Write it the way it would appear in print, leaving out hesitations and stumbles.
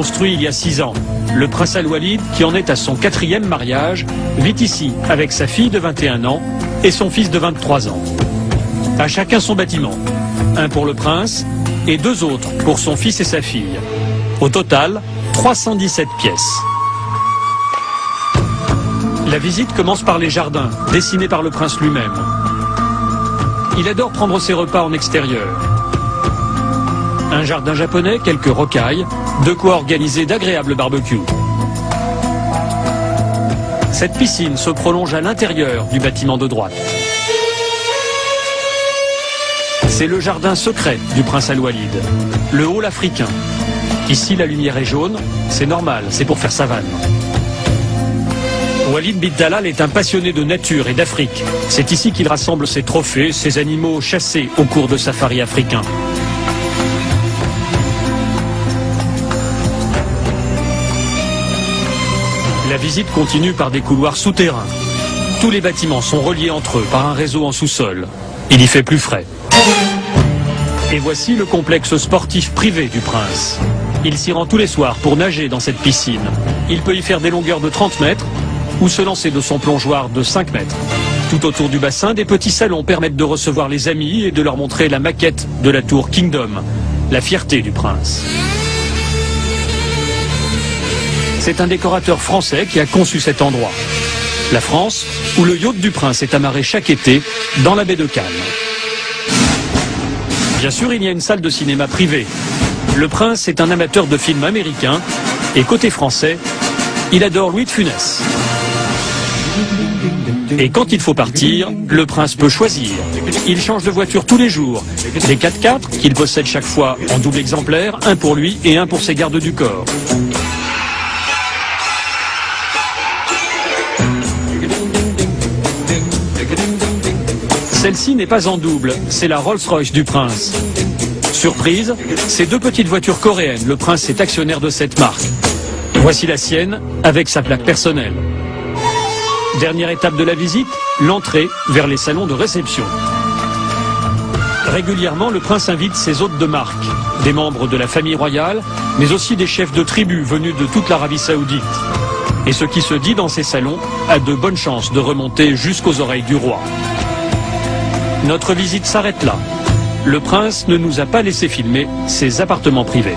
construit il y a 6 ans. Le prince Al-Walid, qui en est à son 4e mariage, vit ici avec sa fille de 21 ans et son fils de 23 ans. À chacun son bâtiment. Un pour le prince et 2 autres pour son fils et sa fille. Au total, 317 pièces. La visite commence par les jardins, dessinés par le prince lui-même. Il adore prendre ses repas en extérieur. Un jardin japonais, quelques rocailles, de quoi organiser d'agréables barbecues. Cette piscine se prolonge à l'intérieur du bâtiment de droite. C'est le jardin secret du prince Al-Walid, le hall africain. Ici, la lumière est jaune, c'est normal, c'est pour faire savane. Walid bin Talal est un passionné de nature et d'Afrique. C'est ici qu'il rassemble ses trophées, ses animaux chassés au cours de safaris africains. La visite continue par des couloirs souterrains. Tous les bâtiments sont reliés entre eux par un réseau en sous-sol. Il y fait plus frais. Et voici le complexe sportif privé du prince. Il s'y rend tous les soirs pour nager dans cette piscine. Il peut y faire des longueurs de 30 mètres ou se lancer de son plongeoir de 5 mètres. Tout autour du bassin, des petits salons permettent de recevoir les amis et de leur montrer la maquette de la tour Kingdom, la fierté du prince. C'est un décorateur français qui a conçu cet endroit. La France, où le yacht du prince est amarré chaque été dans la baie de Cannes. Bien sûr, il y a une salle de cinéma privée. Le prince est un amateur de films américains et côté français, il adore Louis de Funès. Et quand il faut partir, le prince peut choisir. Il change de voiture tous les jours. Des 4x4 qu'il possède chaque fois en double exemplaire, un pour lui et un pour ses gardes du corps. Celle-ci n'est pas en double, c'est la Rolls-Royce du prince. Surprise, ces 2 petites voitures coréennes, le prince est actionnaire de cette marque. Voici la sienne, avec sa plaque personnelle. Dernière étape de la visite, l'entrée vers les salons de réception. Régulièrement, le prince invite ses hôtes de marque, des membres de la famille royale, mais aussi des chefs de tribu venus de toute l'Arabie Saoudite. Et ce qui se dit dans ces salons a de bonnes chances de remonter jusqu'aux oreilles du roi. Notre visite s'arrête là. Le prince ne nous a pas laissé filmer ses appartements privés.